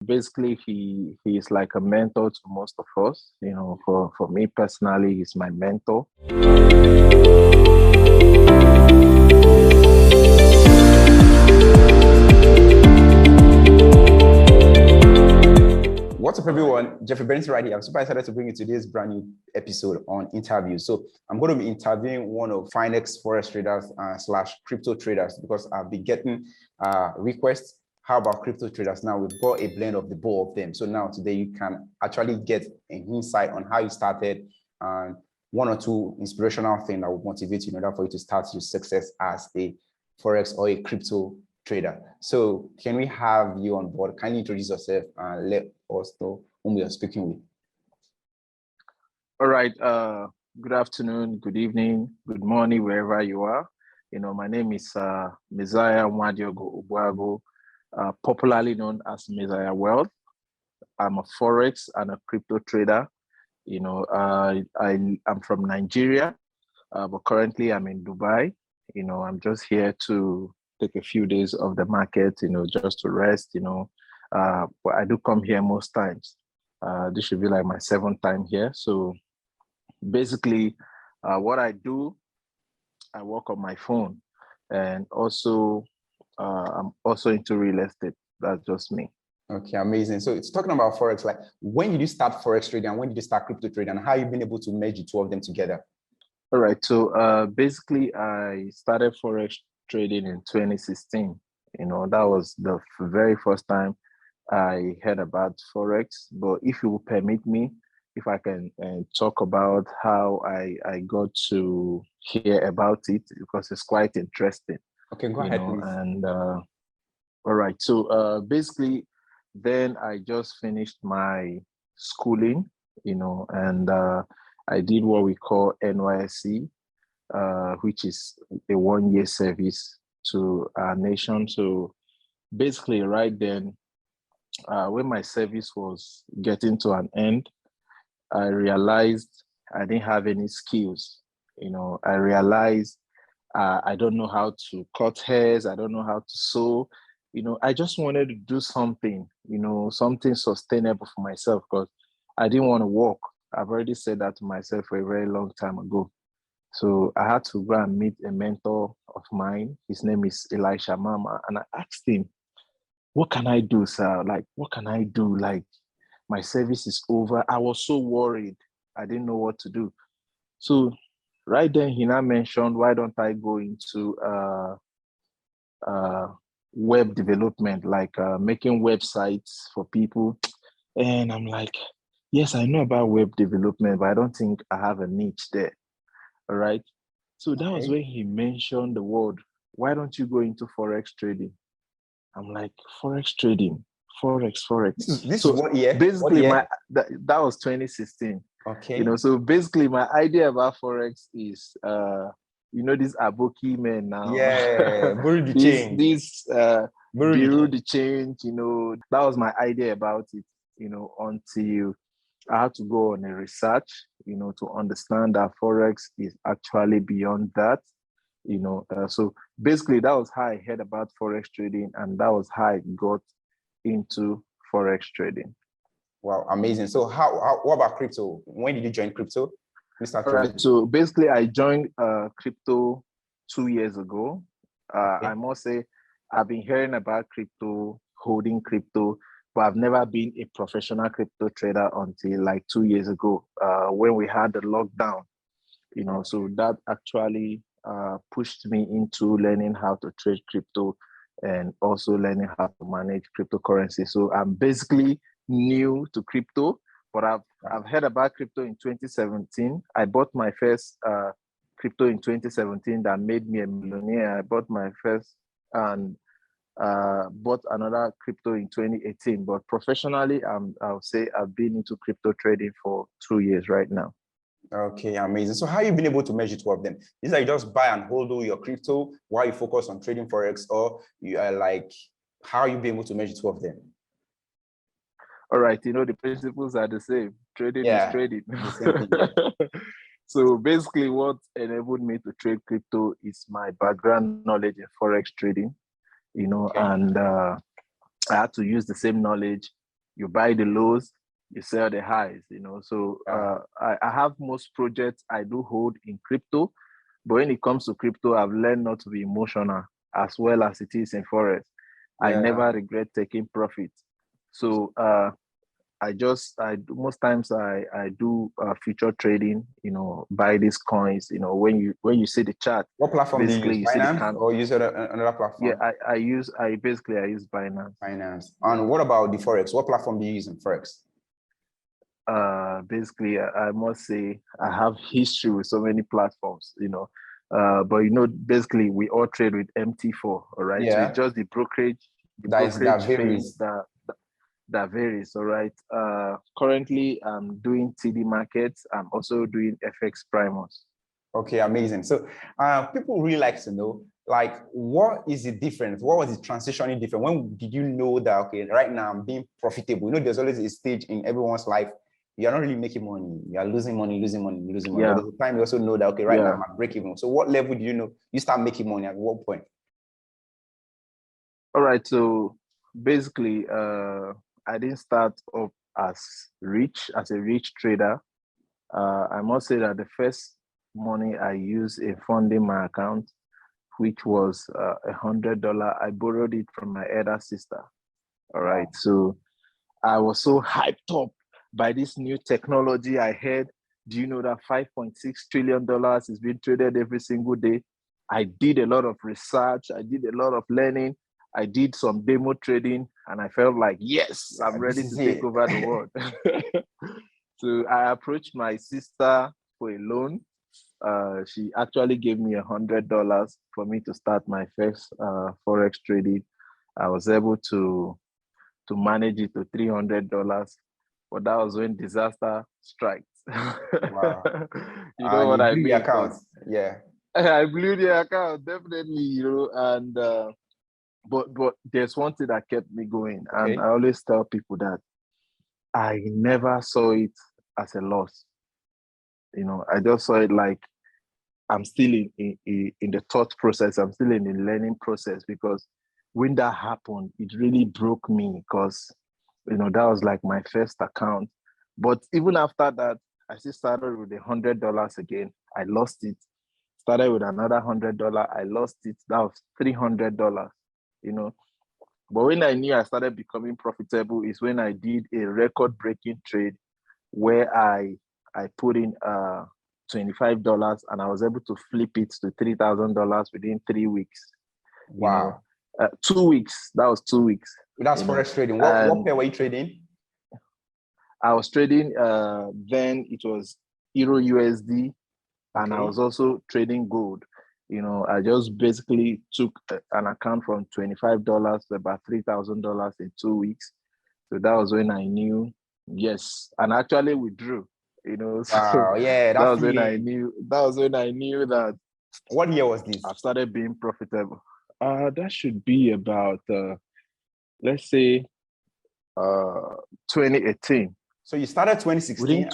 Basically, he is like a mentor to most of us. For me personally, he's my mentor. What's up, everyone? Jeffrey Benson right here. I'm super excited to bring you today's brand new episode on interviews. So I'm going to be interviewing one of Finex Forex traders slash crypto traders because I've been getting requests. How about crypto traders? Now we've got a blend of the both of them. So now today you can actually get an insight on how you started and one or two inspirational things that will motivate you in order for you to start your success as a Forex or a crypto trader. So can we have you on board? Kindly introduce yourself and let us know whom we are speaking with. All right. Good afternoon, good evening, good morning, wherever you are. My name is Messiah Mwadiogo Ubuago, popularly known as Messiah Wealth. I'm a Forex and a crypto trader. I'm from Nigeria, but currently I'm in Dubai. I'm just here to take a few days off the market, just to rest, but I do come here most times. This should be like my 7th time here. So basically, what I do, I work on my phone, and also I'm also into real estate. That's just me. Okay, amazing. So it's talking about Forex. Like, when did you start Forex trading and when did you start crypto trading, and how you been able to merge the two of them together? All right. So basically, I started Forex trading in 2016. That was the very first time I heard about Forex. But if you will permit me, if I can talk about how I got to hear about it, because it's quite interesting. Okay, go ahead, please. And all right. So basically, then I just finished my schooling, and I did what we call NYSC, which is a 1-year service to our nation. So basically, right then, when my service was getting to an end, I realized I didn't have any skills. I realized I don't know how to cut hairs. I don't know how to sew. I just wanted to do something, something sustainable for myself, because I didn't want to work. I've already said that to myself for a very long time ago. So I had to go and meet a mentor of mine. His name is Elisha Mama. And I asked him, what can I do, sir? Like, what can I do? Like, my service is over. I was so worried. I didn't know what to do. So right then he now mentioned, why don't I go into web development, like making websites for people. And I'm like, yes, I know about web development, but I don't think I have a niche there. All right. So that was when he mentioned the word, why don't you go into Forex trading? I'm like, Forex trading, Forex. This is what year? Basically, what year? That was 2016. Okay. So basically my idea about Forex is, these Aboki men now. Yeah, bury the change. These bureau the change, that was my idea about it, until I had to go on a research, to understand that Forex is actually beyond that, so basically that was how I heard about Forex trading, and that was how I got into Forex trading. Wow, amazing. So what about crypto? When did you join crypto? All right, so basically I joined crypto 2 years ago. I must say I've been hearing about crypto, holding crypto, but I've never been a professional crypto trader until like 2 years ago, when we had the lockdown. So that actually pushed me into learning how to trade crypto and also learning how to manage cryptocurrency. So I'm basically new to crypto, but I've heard about crypto in 2017. I bought my first crypto in 2017 that made me a millionaire. I bought my first and bought another crypto in 2018. But professionally, I'll say I've been into crypto trading for 2 years right now. Okay, amazing. So how you been able to measure two of them? Is that you just buy and hold your crypto while you focus on trading Forex, or you are like, how you been able to measure two of them? All right, the principles are the same. Trading is trading. So basically what enabled me to trade crypto is my background knowledge in Forex trading, and I had to use the same knowledge you buy the lows, you sell the highs, So I have most projects I do hold in crypto, but when it comes to crypto, I've learned not to be emotional as well as it is in Forex. I never regret taking profit. So most times I do future trading, buy these coins, when you see the chart. What platform do you use? Basically, you see the Binance or use another platform? Yeah, I use Binance. Binance. And what about the Forex? What platform do you use in Forex? Basically, I must say I have history with so many platforms, but basically we all trade with MT4, all right? So Yeah. it's just the brokerage That varies. fees that varies, all right? Currently I'm doing TD markets. I'm also doing FX primers. Okay, amazing. So people really like to know, like, what is the difference? What was the transitioning different? When did you know that, okay, right now I'm being profitable? There's always a stage in everyone's life. You're not really making money. You're losing money. Yeah. But there's a time you also know that, okay, right now I'm at break even. So what level do you know you start making money? At what point? All right. So basically, I didn't start off as a rich trader. I must say that the first money I used in funding my account, which was $100, I borrowed it from my elder sister. All right. Wow. So I was so hyped up by this new technology I heard. Do you know that $5.6 trillion is being traded every single day? I did a lot of research. I did a lot of learning. I did some demo trading, and I felt like, yes, I'm ready to take over the world. So I approached my sister for a loan. She actually gave me $100 for me to start my first Forex trading. I was able to manage it to $300, but that was when disaster strikes. Wow. You know what I blew mean? your account. Yeah. I blew the account, definitely, and but there's one thing that kept me going, Okay. and I always tell people that I never saw it as a loss. I just saw it like I'm still in the thought process. I'm still in the learning process, because when that happened, it really broke me, because that was like my first account. But even after that, I still started with $100 again. I lost it. Started with another $100. I lost it. That was $300. But when I knew I started becoming profitable is when I did a record-breaking trade where I put in $25 and I was able to flip it to $3,000 within 3 weeks. Wow. 2 weeks. That was 2 weeks. That's Forex trading. What pair were you trading? I was trading, then it was Euro USD, and I was also trading gold. I just basically took an account from $25 to about $3,000 in 2 weeks. So that was when I knew, yes, and actually withdrew. So wow, yeah, that was when I knew. That was when I knew that. What year was this? I've started being profitable. That should be about, let's say, 2018. So you started 2016.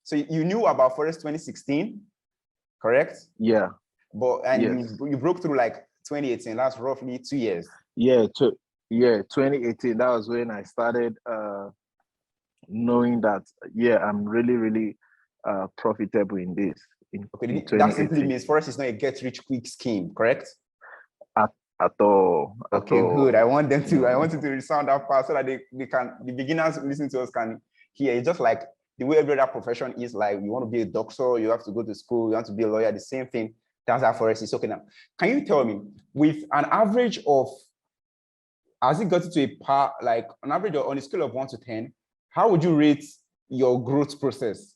So you knew about Forex 2016, correct? Yeah. But you broke through like 2018. That's roughly 2 years. Yeah, 2018. That was when I started knowing that, I'm really, really profitable in this. Okay, that simply means Forex is not a get-rich-quick scheme, correct? At all. Okay, good. I want you to resound that part so that the beginners listening to us can hear. It's just like the way every other profession is. Like, you want to be a doctor, you have to go to school, you want to be a lawyer, the same thing. That's how Forex is. Okay, now, can you tell me, with an average of, has it got to a par, like an average on a scale of 1 to 10, how would you rate your growth process?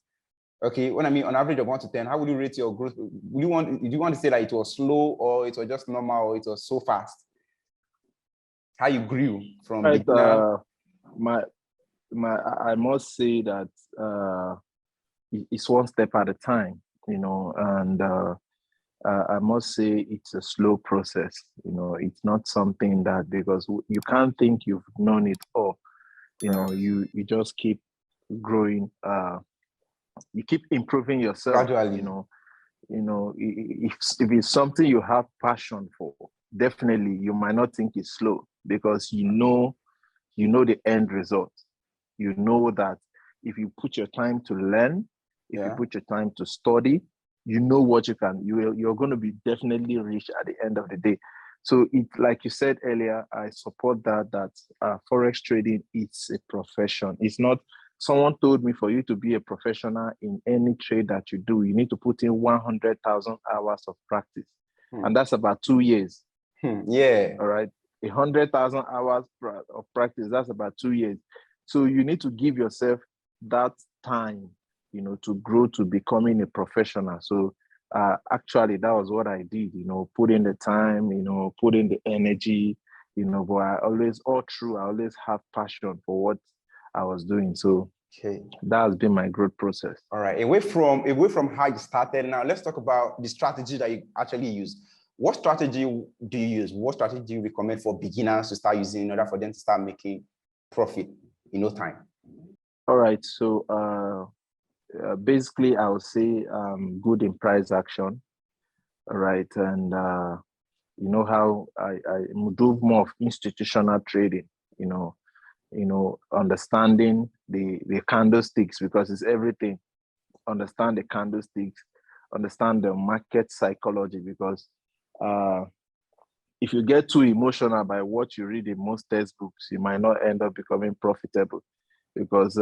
Okay, when I mean on average of 1 to 10, how would you rate your growth? Do you want to say that it was slow, or it was just normal, or it was so fast? How you grew from beginner? I must say that it's one step at a time, and I must say it's a slow process. It's not something that, because you can't think you've known it all. You just keep growing. You keep improving yourself. Gradually. If it's something you have passion for, definitely you might not think it's slow, because you you know the end result. You know that if you put your time to learn, if you put your time to study, you know what you're going to be definitely rich at the end of the day. So it, like you said earlier, I support that Forex trading, it's a profession. It's not, someone told me for you to be a professional in any trade that you do, you need to put in 100,000 hours of practice. And that's about 2 years. Yeah. All right. 100,000 hours of practice, that's about 2 years. So you need to give yourself that time, to grow to becoming a professional. So actually, that was what I did, put in the time, put in the energy, but I always have passion for what I was doing. So that has been my growth process. All right. Away from how you started, now let's talk about the strategy that you actually use. What strategy do you use? What strategy do you recommend for beginners to start using in order for them to start making profit in no time? All right. So basically, I would say good in price action. All right. And you know how I do more of institutional trading, understanding the candlesticks, because it's everything. Understand the candlesticks, understand the market psychology, because if you get too emotional by what you read in most textbooks, you might not end up becoming profitable, because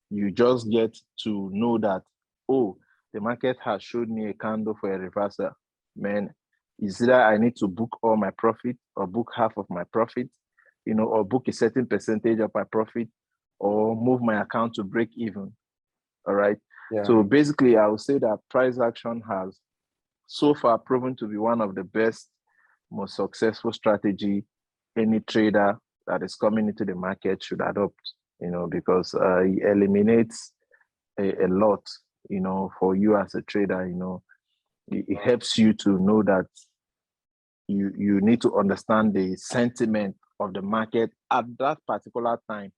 you just get to know that, oh, the market has showed me a candle for a reversal. Man, is either I need to book all my profit or book half of my profit, or book a certain percentage of my profit, or move my account to break even. All right. Yeah. So basically, I would say that price action has so far proven to be one of the best, most successful strategy any trader that is coming into the market should adopt, because it eliminates a lot, for you as a trader. It helps you to know that you need to understand the sentiment of the market at that particular time.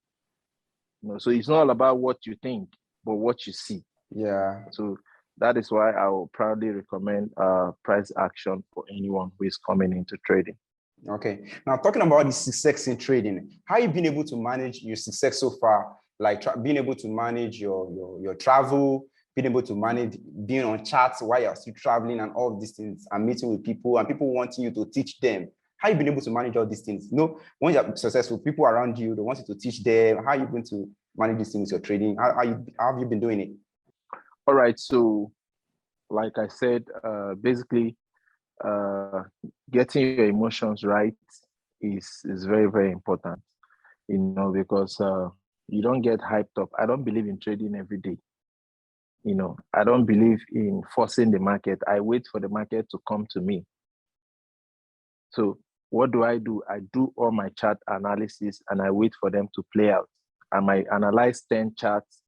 So it's not all about what you think, but what you see. Yeah. So that is why I will proudly recommend price action for anyone who is coming into trading. Okay. Now, talking about the success in trading, how you been able to manage your success so far? Like being able to manage your travel, being able to manage being on chats while you're still traveling, and all of these things, and meeting with people, and people wanting you to teach them. How you been able to manage all these things? When you're successful, people around you, they want you to teach them. How are you going to manage these things with your trading? How have you been doing it? All right. So, like I said, basically, getting your emotions right is very, very important, because you don't get hyped up. I don't believe in trading every day. I don't believe in forcing the market. I wait for the market to come to me. So what do? I do all my chart analysis and I wait for them to play out. I might analyze 10 charts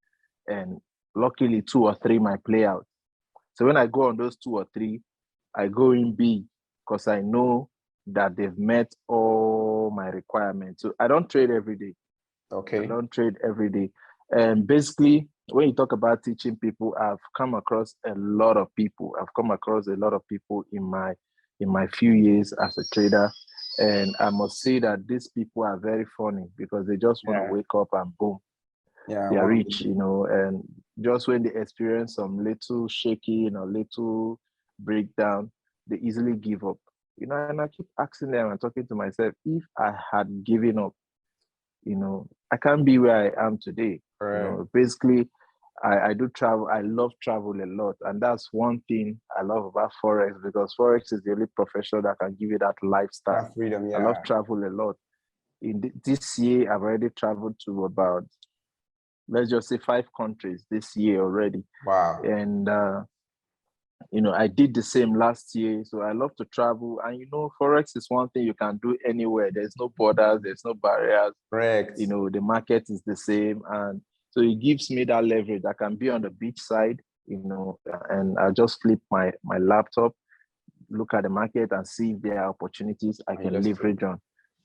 and luckily 2 or 3 might play out. So when I go on those 2 or 3, I go in big because I know that they've met all my requirements. So I don't trade every day. Okay. I don't trade every day. And basically, when you talk about teaching people, I've come across a lot of people. I've come across a lot of people in my few years as a trader. And I must say that these people are very funny because they just want to wake up and boom, they are rich, and just when they experience some little shaking or little breakdown, they easily give up. And I keep asking them and talking to myself, if I had given up, I can't be where I am today. Right. Basically, I do travel. I love travel a lot. And that's one thing I love about Forex, because Forex is the only profession that can give you that lifestyle. That freedom, yeah. I love travel a lot. In this year, I've already traveled to about, let's just say, 5 countries this year already. Wow. And, I did the same last year. So I love to travel. And, Forex is one thing you can do anywhere. There's no borders, there's no barriers. Correct. The market is the same. And so it gives me that leverage. I can be on the beach side, and I just flip my laptop, look at the market and see if there are opportunities I can leverage on.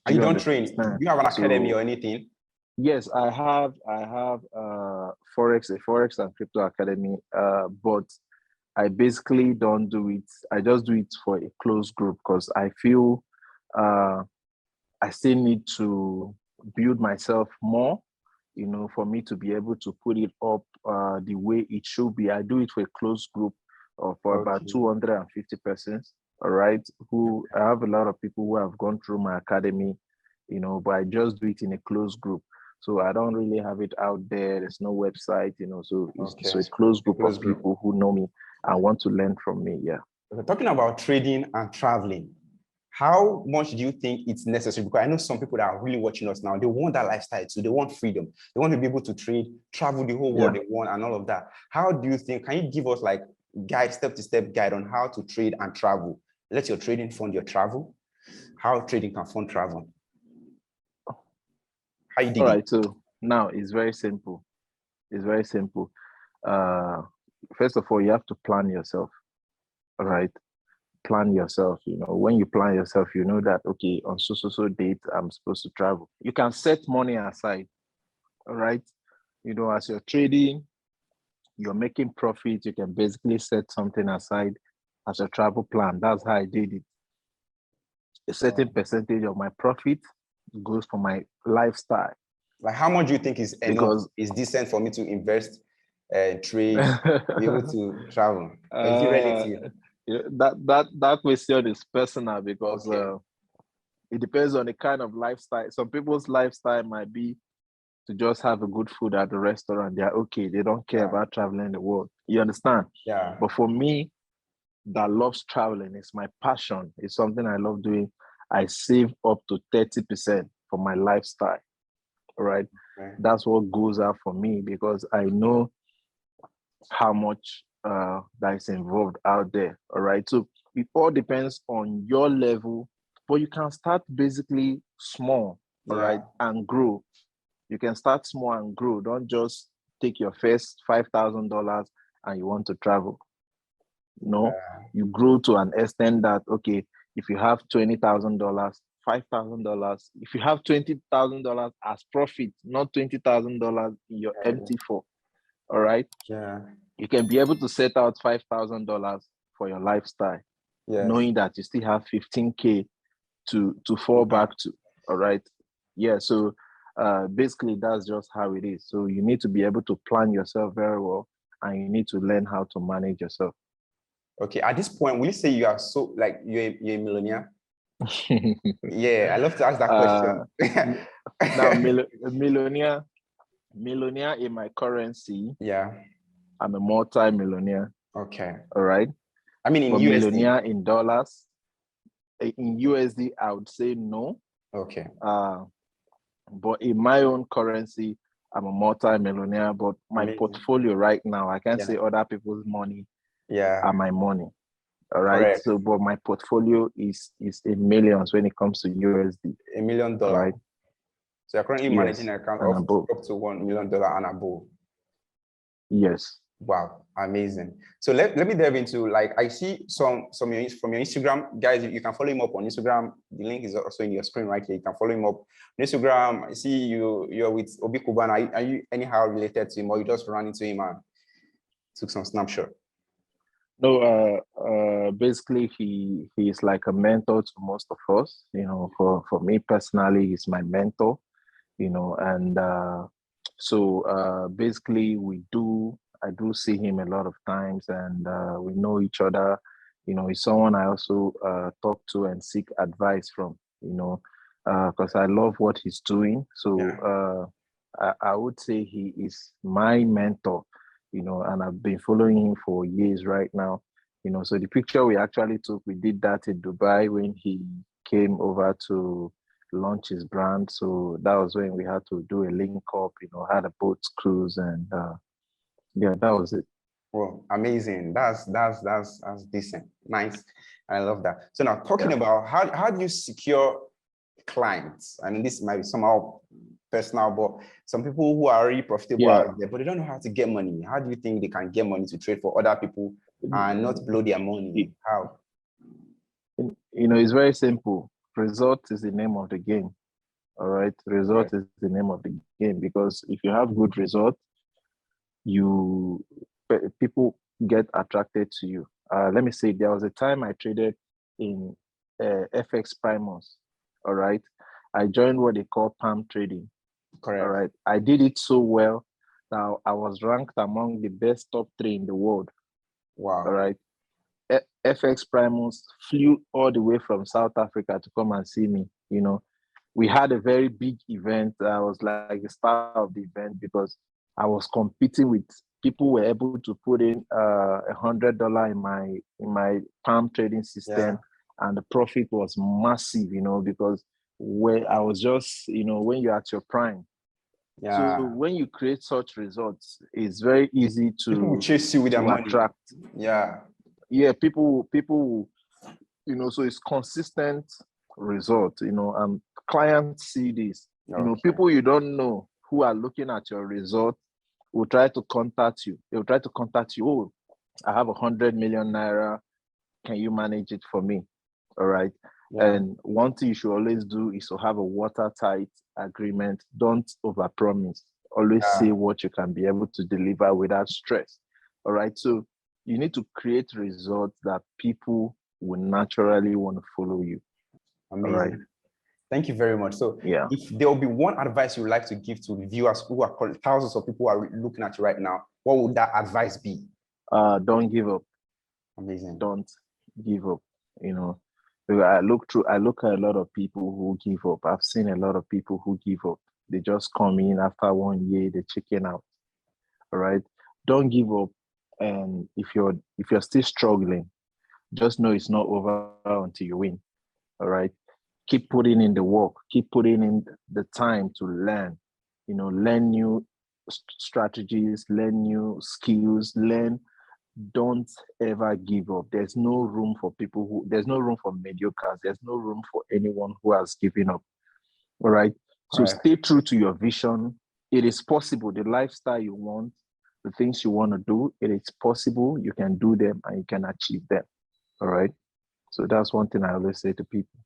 And you don't train? Do you have an academy or anything? Yes, I have Forex, a Forex and Crypto Academy, but I basically don't do it. I just do it for a closed group because I feel I still need to build myself more, for me to be able to put it up the way it should be. I do it for a closed group of for about Okay. 250 persons, all right, who I have a lot of people who have gone through my academy, but I just do it in a closed group. So I don't really have it out there. There's no website, so it's Okay. a closed A group of close group. people who know me and want to learn from me. Yeah. Okay. Talking about trading and traveling, how much do you think it's necessary? Because I know some people that are really watching us now, they want that lifestyle too. They want freedom. They want to be able to trade, travel the whole world Yeah. they want, and all of that. How do you think? Can you give us like step-to-step guide on how to trade and travel? Let your trading fund your travel. How trading can fund travel? How you All dig it? right. So now it's very simple. It's very simple. Uh, First of all, you have to plan yourself. All right. Plan yourself. When you plan yourself, you know that, okay, on so date, I'm supposed to travel. You can set money aside. All right. As you're trading, you're making profit. You can basically set something aside as a travel plan. That's how I did it. A certain percentage of my profit goes for my lifestyle. Like how much do you think is enough, Because is decent for me to invest, trade, be able to travel? Or is it uh, relative? that question is personal because Okay. it depends on the kind of lifestyle. Some people's lifestyle might be to just have a good food at the restaurant. They're okay. They don't care Yeah. about traveling the world. You understand? Yeah. But for me, that loves traveling, it's my passion. It's something I love doing. I save up to 30% for my lifestyle. Right? Okay. That's what goes out for me because I know how much that is involved out there. All right. So it all depends on your level, but you can start basically small, all Yeah. right, and grow. You can start small and grow. Don't just take your first $5,000 and you want to travel. No, Yeah. you grow to an extent that, okay, if you have $20,000, $5,000, if you have $20,000 as profit, not $20,000 in your empty for, all right, Yeah. you can be able to set out $5,000 for your lifestyle, Yes. knowing that you still have 15K to fall back to. All right. Yeah. So basically that's just how it is. So you need to be able to plan yourself very well and you need to learn how to manage yourself. Okay. At this point, will you say you are so like you're a millionaire? Yeah, I love to ask that uh, question. Now millionaire in my currency, Yeah. I'm a multi-millionaire. Okay. All right. I mean in But USD. millionaire in dollars, in USD, I would say no. Okay. Uh, but in my own currency, I'm a multi-millionaire. But my Amazing. portfolio right now, I can't Yeah. say other people's money are Yeah. my money. All right. Correct. So, but my portfolio is in millions when it comes to USD. $1 million. All right. So you're currently managing Yes, an account and of above. up to $1 million and above. Yes. Wow, amazing. So let me delve into, like, I see some from your Instagram, guys. You can follow him up on Instagram. The link is also in your screen right here. You can follow him up on Instagram. I see you're with Obi Cubana. Are you anyhow related to him, or you just ran into him and took some snapshot? No, basically he is like a mentor to most of us. For me personally, he's my mentor. And so basically I do see him a lot of times, and we know each other. He's someone I also talk to and seek advice from. Because I love what he's doing. So Yeah. I would say he is my mentor. And I've been following him for years right now. So the picture we actually took, we did that in Dubai when he came over to launch his brand. So that was when we had to do a link up, had a boat cruise, and yeah, that was it. Well, amazing. That's decent. Nice. I love that. So now talking Yeah. about how do you secure clients? I mean, this might be somehow personal, but some people who are already profitable Yeah. out there, but they don't know how to get money. How do you think they can get money to trade for other people and not blow their money? How? It's very simple. Result is the name of the game. All right. Result Right. is the name of the game because if you have good result, you people get attracted to you. Let me say there was a time I traded in FX Primos. All right. I joined what they call palm trading. Correct. All right. I did it so well that I was ranked among the best top 3 in the world. Wow. All right. FX Primus flew all the way from South Africa to come and see me. You know, we had a very big event. I was like the star of the event because I was competing with people who were able to put in $100 in my palm trading system, and the profit was massive. You know, because where I was just, you know, when you're at your prime. Yeah. So when you create such results, it's very easy to people will chase you with their money. attract. Yeah, people, you know, so it's consistent result, you know, and clients see this. You know, people you don't know who are looking at your result will try to contact you. They'll try to contact you. Oh, I have 100 million naira. Can you manage it for me? All right. And one thing you should always do is to have a watertight agreement. Don't overpromise. Always say what you can be able to deliver without stress. All right. So you need to create results that people will naturally want to follow you. Amazing. All right. Thank you very much. So if there will be one advice you would like to give to viewers who are thousands of people who are looking at you right now, what would that advice be? Don't give up. Amazing. Don't give up. You know, I look at a lot of people who give up. I've seen a lot of people who give up. They just come in after 1 year, they chicken out. All right. Don't give up. And if you're still struggling, just know it's not over until you win. All right. Keep putting in the work. Keep putting in the time to learn. You know, learn new strategies, learn new skills, don't ever give up. There's no room for there's no room for mediocres. There's no room for anyone who has given up. All right. So stay true to your vision. It is possible. The lifestyle you want, the things you want to do, it is possible. You can do them and you can achieve them. All right. So that's one thing I always say to people.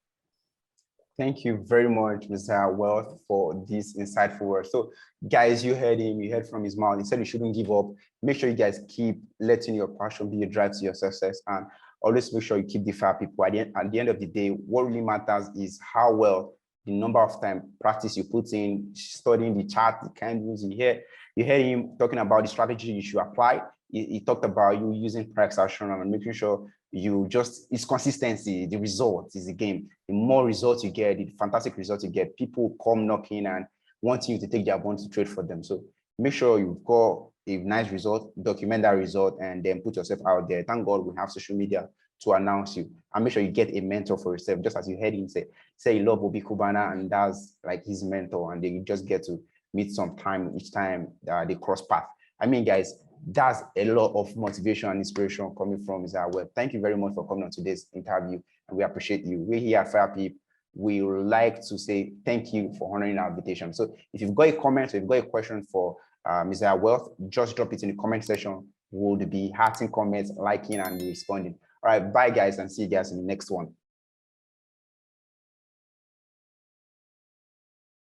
Thank you very much, Mr. Wealth, for this insightful words. So, guys, you heard him. You heard from his mouth. He said you shouldn't give up. Make sure you guys keep letting your passion be a drive to your success, and always make sure you keep the fire people. At the end of the day, what really matters is how well, the number of time practice you put in, studying the chart, the candles. You heard him talking about the strategy you should apply. He talked about you using Forex and making sure it's consistency. The result is the game. The more results you get, the fantastic results you get, people come knocking and wanting you to take their bonds to trade for them. So make sure you've got a nice result, document that result, and then put yourself out there. Thank God we have social media to announce you, and make sure you get a mentor for yourself. Just as you heard him say you love Obi Cubana, and that's like his mentor, and they just get to meet some time each time they cross path. I mean, guys, that's a lot of motivation and inspiration coming from Mr. Webb. Thank you very much for coming on today's interview, and we appreciate you. We're here at Fire Peep. We would like to say thank you for honoring our invitation. So if you've got a comment or you've got a question for Mr. Wealth, just drop it in the comment section. We'll be hearting comments, liking, and responding. All right, bye guys, and see you guys in the next one.